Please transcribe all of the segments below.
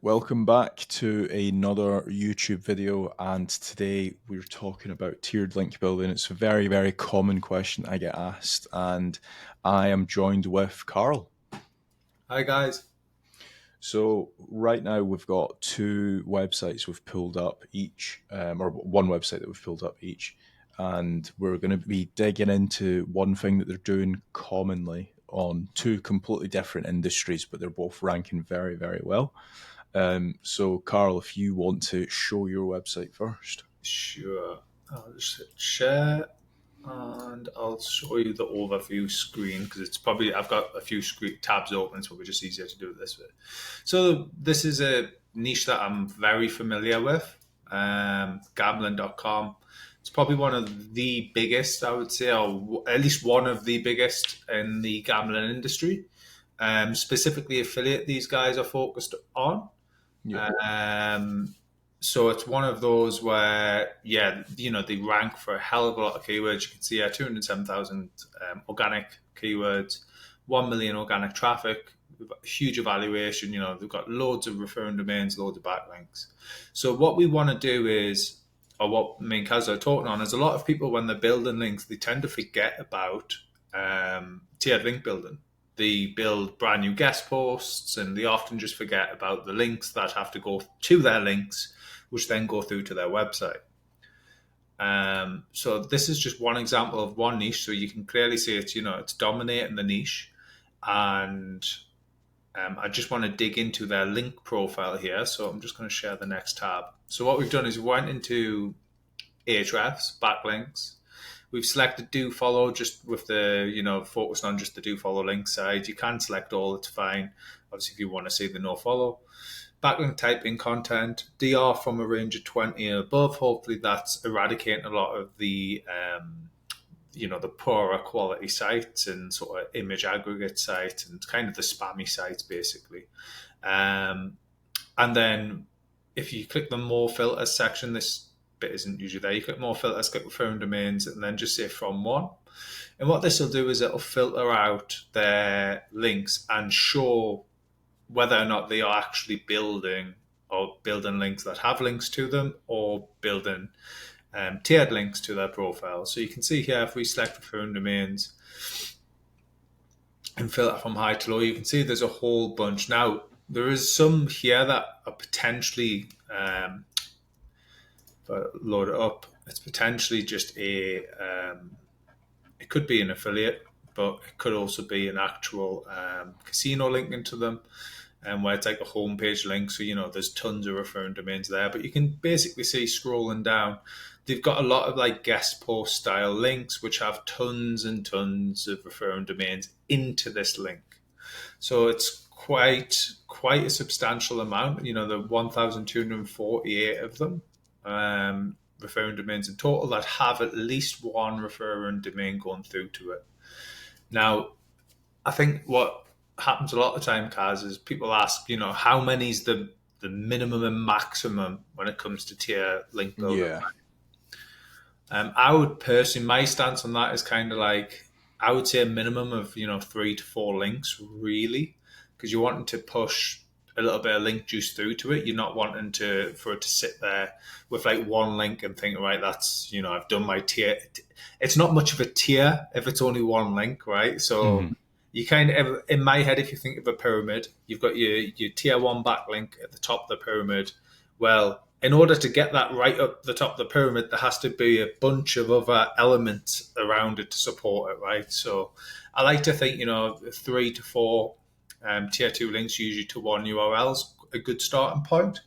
Welcome back to another YouTube video, and today we're talking about tiered link building. It's a very, very common question I get asked, and I am joined with Karl. Hi guys. So right now we've got two websites we've pulled up each, or one website that we've pulled up each, and we're going to be digging into one thing that they're doing commonly on two completely different industries, but they're both ranking very, very well. So, Karl, if you want to show your website first. Sure. I'll just hit share and I'll show you the overview screen because it's probably I've got a few screen tabs open, so it's just easier to do it this way. So this is a niche that I'm very familiar with. Gambling.com. It's probably one of the biggest, I would say, or at least one of the biggest in the gambling industry. Specifically, affiliate these guys are focused on. Yeah. So it's one of those where, they rank for a hell of a lot of keywords. You can see 207,000 organic keywords, 1 million organic traffic, huge evaluation. They've got loads of referring domains, loads of backlinks. So what we want to do is, or what me and Kaz are talking on, is a lot of people, when they're building links, they tend to forget about tiered link building. They build brand new guest posts and they often just forget about the links that have to go to their links, which then go through to their website. So this is just one example of one niche. So you can clearly see it's dominating the niche. And I just want to dig into their link profile here. So I'm just going to share the next tab. So what we've done is we went into Ahrefs, backlinks. We've selected do follow just with the, focused on just the do follow link side. You can select all, it's fine. Obviously, if you want to see the no follow. Backlink type in content, DR from a range of 20 and above. Hopefully that's eradicating a lot of the, the poorer quality sites and sort of image aggregate sites and kind of the spammy sites basically. And then if you click the more filters section, this bit isn't usually there. You click more filters, click referring domains, and then just say from one. And what this will do is it'll filter out their links and show whether or not they are actually building links that have links to them or building tiered links to their profile. So you can see here, if we select referring domains and filter from high to low, you can see there's a whole bunch. Now, there is some here that are potentially load it up. It's potentially just it could be an affiliate, but it could also be an actual casino link into them, and where it's like a homepage link. So there's tons of referring domains there, but you can basically see scrolling down, they've got a lot of like guest post style links which have tons and tons of referring domains into this link. So it's quite a substantial amount. The 1,248 of them. Referring domains in total that have at least one referring domain going through to it. Now, I think what happens a lot of the time, Kaz, is people ask, how many is the minimum and maximum when it comes to tier link building? Yeah. I would personally, my stance on that is kind of like, I would say a minimum of 3 to 4 links, really, because you're wanting to push a little bit of link juice through to it. You're not wanting for it to sit there with like one link and think, right, that's, I've done my tier. It's not much of a tier if it's only one link, right? So you kind of, in my head, if you think of a pyramid, you've got your tier 1 backlink at the top of the pyramid. Well, in order to get that right up the top of the pyramid, there has to be a bunch of other elements around it to support it, right? So I like to think, 3 to 4 tier 2 links usually to one URL is a good starting point.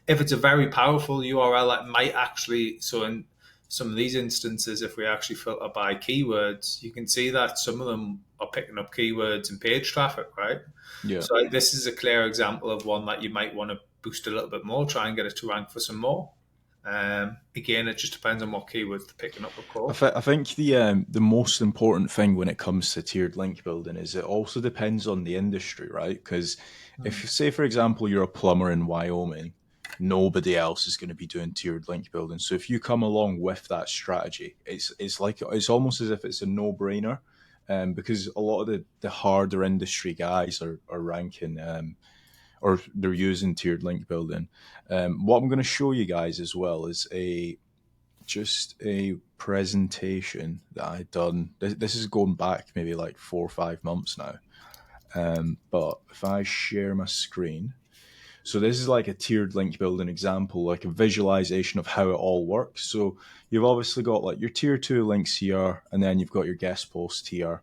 If it's a very powerful URL, that might actually, so in some of these instances, if we actually filter by keywords, you can see that some of them are picking up keywords and page traffic, right? Yeah. So this is a clear example of one that you might want to boost a little bit more, try and get it to rank for some more. Again, it just depends on what keywords they're picking up, of course. I think the most important thing when it comes to tiered link building is it also depends on the industry, right? Because if, say, for example, you're a plumber in Wyoming, nobody else is going to be doing tiered link building. So if you come along with that strategy, it's almost as if it's a no-brainer, because a lot of the harder industry guys are ranking or they're using tiered link building. What I'm going to show you guys as well is just a presentation that I done. This is going back maybe like 4 or 5 months now. But if I share my screen, so this is like a tiered link building example, like a visualization of how it all works. So you've obviously got like your tier 2 links here, and then you've got your guest post here.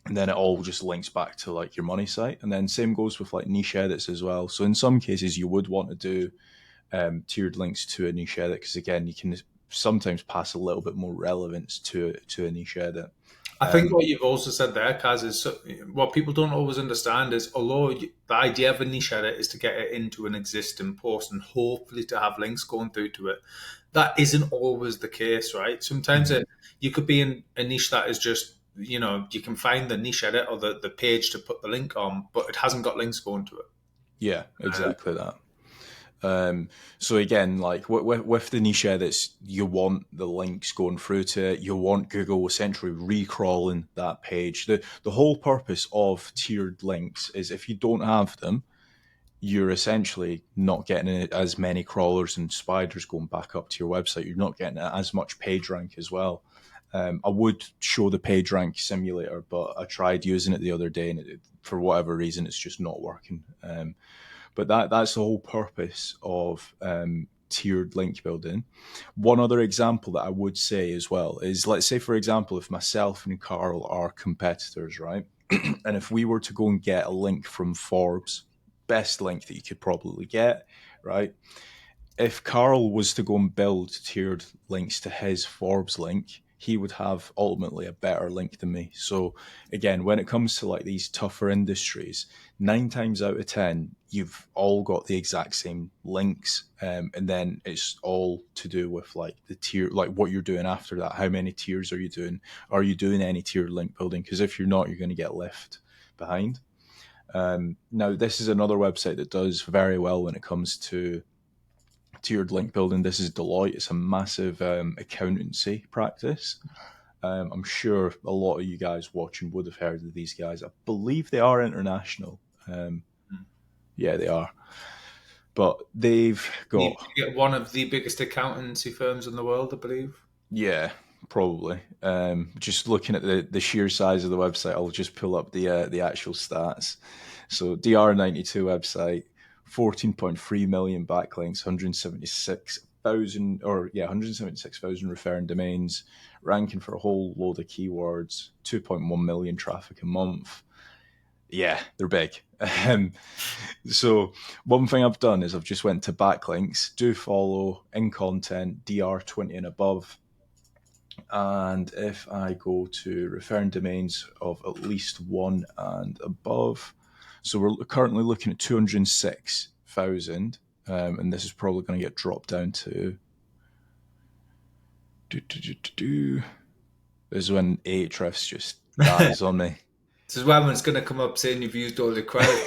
And then it all just links back to like your money site. And then same goes with like niche edits as well. So in some cases you would want to do tiered links to a niche edit, because again, you can sometimes pass a little bit more relevance to a niche edit. I think what you've also said there, Kaz, is what people don't always understand is, although the idea of a niche edit is to get it into an existing post and hopefully to have links going through to it, that isn't always the case, right? Sometimes you could be in a niche that is just, you can find the niche edit or the page to put the link on, but it hasn't got links going to it. Yeah, exactly that. So again, like with the niche edits, you want the links going through to it. You want Google essentially recrawling that page. The whole purpose of tiered links is if you don't have them, you're essentially not getting as many crawlers and spiders going back up to your website. You're not getting as much PageRank as well. I would show the PageRank simulator, but I tried using it the other day, and for whatever reason, it's just not working. But that's the whole purpose of tiered link building. One other example that I would say as well is, let's say, for example, if myself and Karl are competitors, right? And if we were to go and get a link from Forbes, best link that you could probably get, right? If Karl was to go and build tiered links to his Forbes link, he would have ultimately a better link than me. So again, when it comes to like these tougher industries, 9 times out of 10, you've all got the exact same links. And then it's all to do with like the tier, like what you're doing after that. How many tiers are you doing? Are you doing any tiered link building? Because if you're not, you're going to get left behind. Now, this is another website that does very well when it comes to tiered link building. This is Deloitte. It's a massive accountancy practice. I'm sure a lot of you guys watching would have heard of these guys. I believe they are international. Yeah, they are. But they've got one of the biggest accountancy firms in the world, I believe. Yeah, probably. Just looking at the sheer size of the website, I'll just pull up the actual stats. So DR92 website, 14.3 million backlinks, 176,000 referring domains, ranking for a whole load of keywords, 2.1 million traffic a month. Yeah, they're big. So one thing I've done is I've just went to backlinks, do follow, in content, DR20 and above. And if I go to referring domains of at least 1 and above, so we're currently looking at 206,000, and this is probably going to get dropped down to. This is when Ahrefs just dies on me. This is when it's going to come up saying you've used all the credit.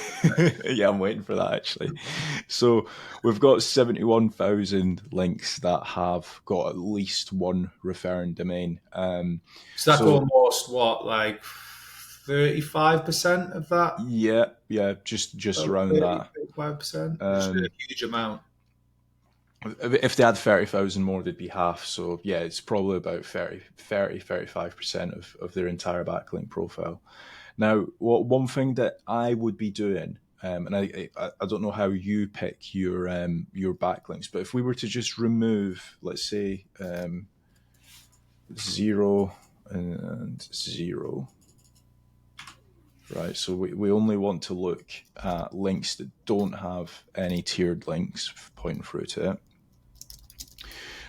Yeah, I'm waiting for that actually. So we've got 71,000 links that have got at least one referring domain. So that's almost what, like 35% of that? Yeah, just around 30, that. 35%. It's a huge amount. If they had 30,000 more, they'd be half. So yeah, it's probably about 35% of their entire backlink profile. Now, one thing that I would be doing, and I don't know how you pick your backlinks, but if we were to just remove, let's say, 0 and 0, right? So we only want to look at links that don't have any tiered links pointing through to it.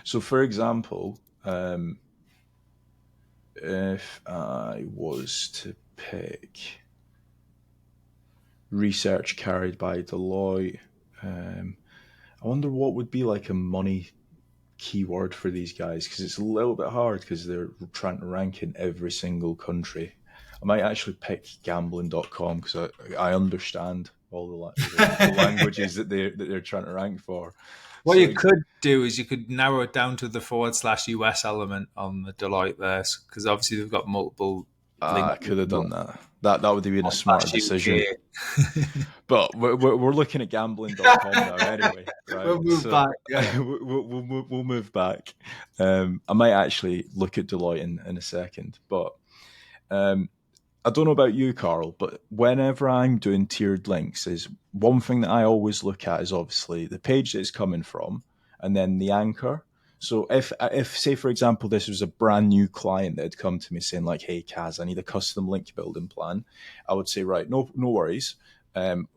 So, for example, if I was to pick research carried by Deloitte, I wonder what would be like a money keyword for these guys, because it's a little bit hard because they're trying to rank in every single country. I might actually pick gambling.com because I understand all the languages that they're trying to rank for. What you could do is you could narrow it down to the /US element on the Deloitte there, because obviously they've got multiple link. I could have done that. That would have been a smarter Bash decision. UK. But we're looking at gambling.com now anyway, right? We'll move So back. Yeah. we'll move back. I might actually look at Deloitte in a second. But um, I don't know about you, Karl, but whenever I'm doing tiered links, is one thing that I always look at is obviously the page that it's coming from, and then the anchor. So if say for example this was a brand new client that had come to me saying like, "Hey Kaz, I need a custom link building plan," I would say, right, no worries.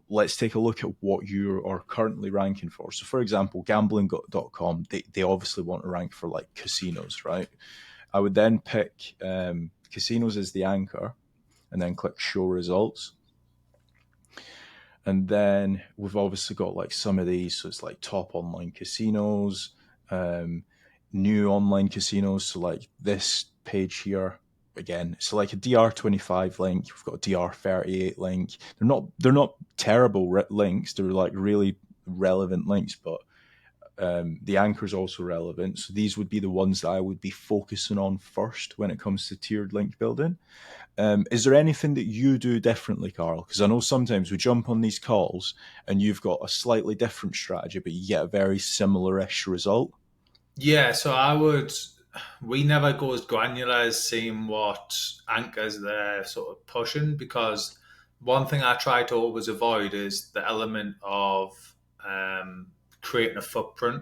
Let's take a look at what you are currently ranking for. So for example, gambling.com, they obviously want to rank for like casinos, right? I would then pick casinos as the anchor and then click show results. And then we've obviously got like some of these. So it's like top online casinos, new online casinos. So like this page here, again, it's like a DR25 link. We've got a DR38 link. They're not terrible links. They're like really relevant links, but the anchor is also relevant. So these would be the ones that I would be focusing on first when it comes to tiered link building. Is there anything that you do differently, Karl? Because I know sometimes we jump on these calls and you've got a slightly different strategy, but you get a very similar-ish result. Yeah, so we never go as granular as seeing what anchors they're sort of pushing, because one thing I try to always avoid is the element of creating a footprint.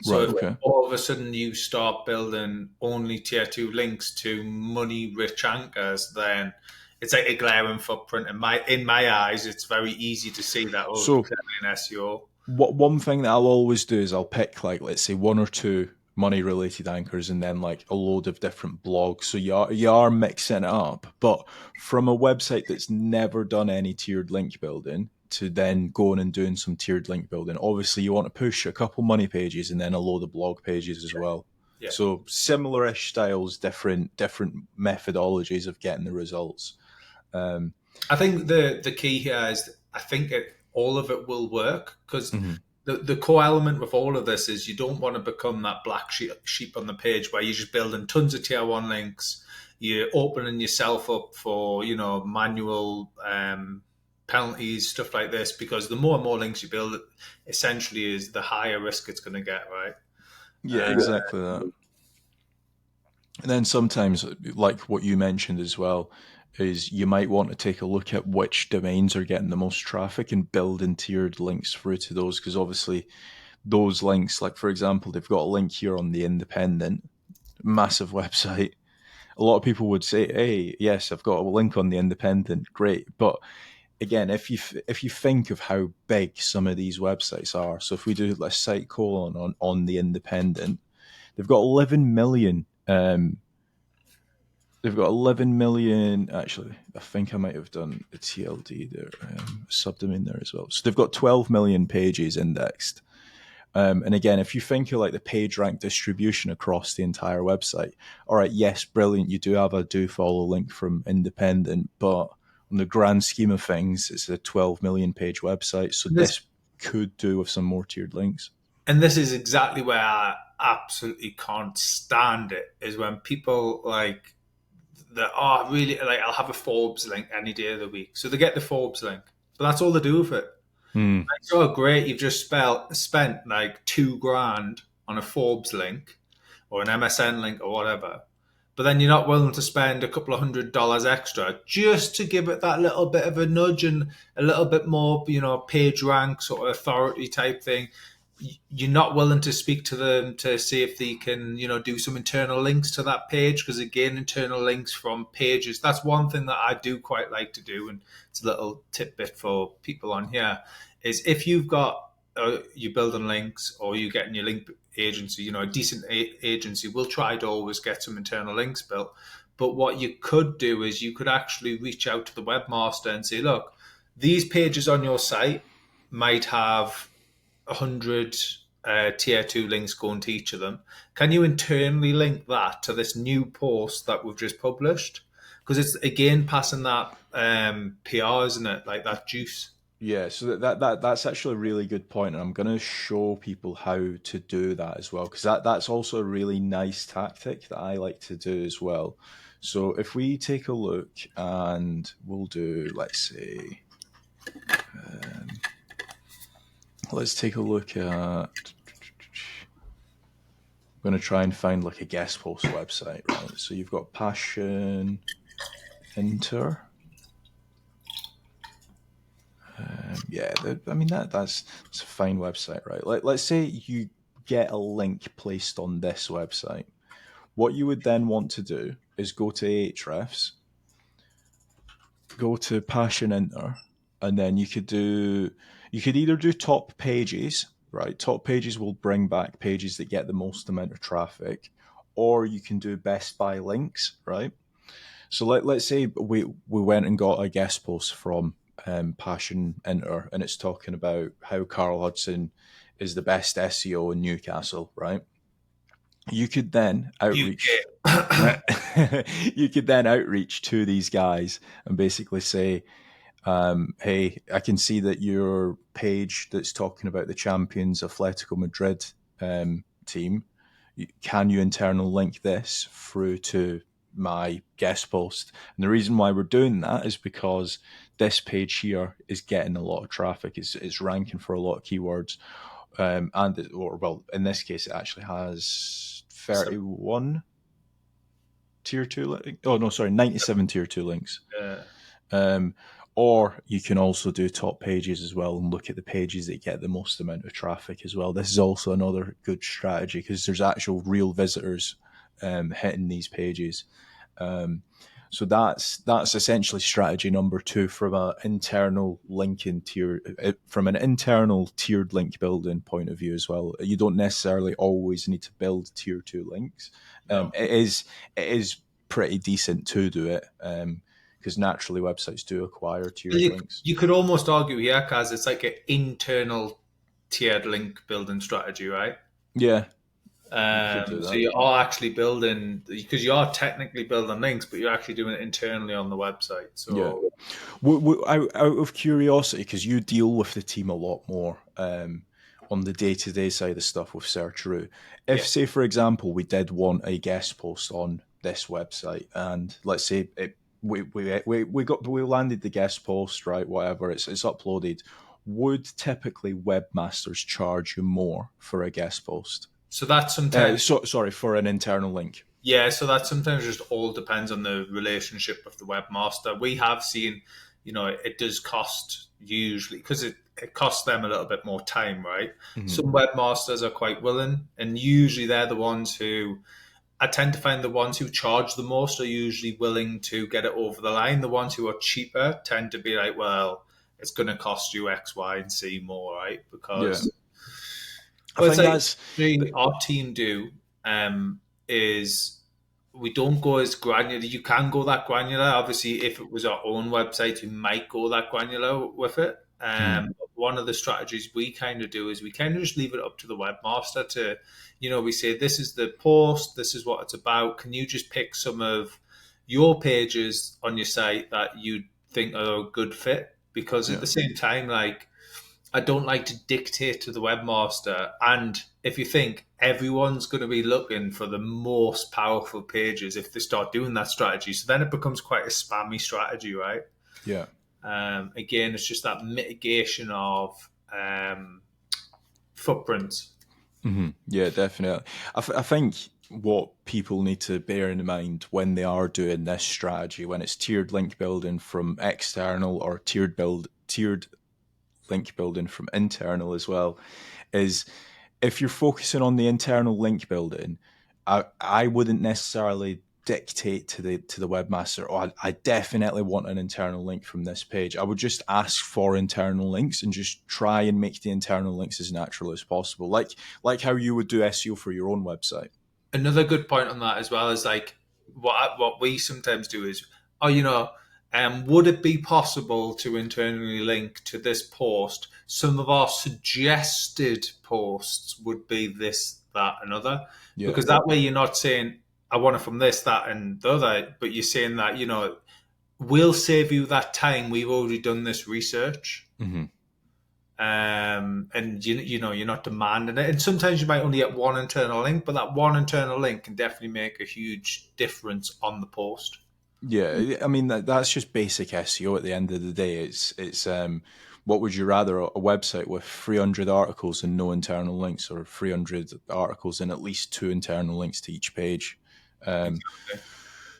So Right, if okay. all of a sudden you start building only tier two links to money rich anchors, then it's like a glaring footprint. In my eyes, it's very easy to see that, oh, it's So clearly an SEO. what one thing that I'll always do is I'll pick like, let's say, one or two money related anchors and then like a load of different blogs. So you are mixing it up. But from a website that's never done any tiered link building to then going and doing some tiered link building, obviously you want to push a couple money pages and then a load of blog pages as well. Yeah. So similar-ish styles, different methodologies of getting the results. I think the key here is I think all of it will work, because Mhm. the core element with all of this is you don't want to become that black sheep on the page where you're just building tons of tier one links. You're opening yourself up for manual penalties, stuff like this, because the more and more links you build, essentially, is the higher risk it's going to get, right? Yeah, Uh, exactly that. And then sometimes, like what you mentioned as well, is you might want to take a look at which domains are getting the most traffic and build in tiered links through to those. Because obviously, those links, like for example, they've got a link here on the Independent, massive website. A lot of people would say, "Hey, yes, I've got a link on the Independent, great." But again, if you think of how big some of these websites are, so if we do a site colon on the Independent, they've got 11 million. They've got 11 million. Actually, I think I might have done a TLD there, subdomain there as well. So they've got 12 million pages indexed. And again, if you think of like the PageRank distribution across the entire website, all right, yes, brilliant. You do have a do follow link from Independent, but on the grand scheme of things, it's a 12 million page website. So this this could do with some more tiered links. and this is exactly where I absolutely can't stand it, is when people like that, oh, really, like, I'll have a Forbes link any day of the week. So they get the Forbes link, but that's all they do with it. Hmm. Like, oh, great, you've just spent like 2 grand on a Forbes link or an MSN link or whatever. But then you're not willing to spend a couple of $100 extra just to give it that little bit of a nudge and a little bit more, page rank sort of authority type thing. You're not willing to speak to them to see if they can, do some internal links to that page, because again, internal links from pages, that's one thing that I do quite like to do, and it's a little tidbit for people on here, is if you've got you're building links or you're getting your link agency, a decent agency will try to always get some internal links built. But what you could do is you could actually reach out to the webmaster and say, look, these pages on your site might have 100 tier 2 links going to each of them. Can you internally link that to this new post that we've just published? Because it's again passing that PR, isn't it? Like that juice. Yeah, so that's actually a really good point, and I'm going to show people how to do that as well, because that's also a really nice tactic that I like to do as well. So if we take a look and we'll do, let's say, let's take a look at, I'm going to try and find like a guest post website, right? So you've got Passion Enter. I mean that's a fine website, right? Let's say you get a link placed on this website. What you would then want to do is go to Ahrefs, go to Passion Enter, and then you could either do top pages, right? Top pages will bring back pages that get the most amount of traffic, or you can do best by links, right? So let's say we went and got a guest post from Passion Enter, and it's talking about how Karl Hudson is the best SEO in Newcastle, right? You could then outreach. UK. You could then outreach to these guys and basically say, "Hey, I can see that your page that's talking about the champions Atletico Madrid team. Can you internal link this through to my guest post?" And the reason why we're doing that is because this page here is getting a lot of traffic. It's ranking for a lot of keywords, in this case, it actually has 31 tier 2 oh no, sorry, 97 tier 2 links. um, or you can also do top pages as well and look at the pages that get the most amount of traffic as well. This is also another good strategy because there's actual real visitors hitting these pages. So that's essentially strategy number 2 from an internal linking tier, from an internal tiered link building point of view as well. You don't necessarily always need to build tier 2 links. No. It is pretty decent to do it because naturally websites do acquire tiered links. You could almost argue here, Kaz, it's like an internal tiered link building strategy, right? Yeah, you could do So that. you are actually building, because you are technically building links, but you're actually doing it internally on the website. Yeah. So Out of curiosity, because you deal with the team a lot more on the day-to-day side of stuff with Searcheroo, if, yeah, say, for example, we did want a guest post on this website, and let's say we landed the guest post, right? Whatever, it's uploaded. Would typically webmasters charge you more for a guest post? so that sometimes Sorry, for an internal link. Yeah, so that sometimes just all depends on the relationship of the webmaster. We have seen, it does cost usually because it costs them a little bit more time, right? Mm-hmm. Some webmasters are quite willing, and usually they're the ones who I tend to find the ones who charge the most are usually willing to get it over the line. The ones who are cheaper tend to be like, well, it's going to cost you X, Y, and Z more, right? Yeah, Because I well, it's think like that's our team do is we don't go as granular. You can go that granular. Obviously, if it was our own website, we might go that granular with it. But one of the strategies we kind of do is we kind of just leave it up to the webmaster to, we say, this is the post, this is what it's about. Can you just pick some of your pages on your site that you think are a good fit? Because at the same time, like, I don't like to dictate to the webmaster. And if you think everyone's going to be looking for the most powerful pages if they start doing that strategy, so then it becomes quite a spammy strategy, right? yeah. Again, it's just that mitigation of footprints. Mm-hmm. Yeah, definitely. I think what people need to bear in mind when they are doing this strategy, when it's tiered link building from external or tiered link building from internal as well, is if you're focusing on the internal link building, I wouldn't necessarily dictate to the webmaster, oh, I definitely want an internal link from this page. I would just ask for internal links and just try and make the internal links as natural as possible, like how you would do SEO for your own website. Another good point on that as well is like what we sometimes do is, would it be possible to internally link to this post? Some of our suggested posts would be this, that, and other, Yeah. because that way you're not saying I want it from this, that, and the other, but you're saying that we'll save you that time. We've already done this research. Mm-hmm. and you're not demanding it. And sometimes you might only get one internal link, but that one internal link can definitely make a huge difference on the post. Yeah, I mean that's just basic SEO. At the end of the day, it's what would you rather, a website with 300 articles and no internal links, or 300 articles and at least two internal links to each page? Um, Exactly.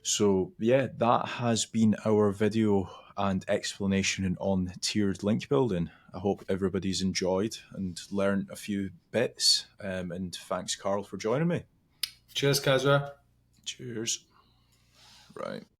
so yeah, that has been our video and explanation on tiered link building. I hope everybody's enjoyed and learned a few bits. And thanks, Karl, for joining me. Cheers, Kazra. Cheers. Right.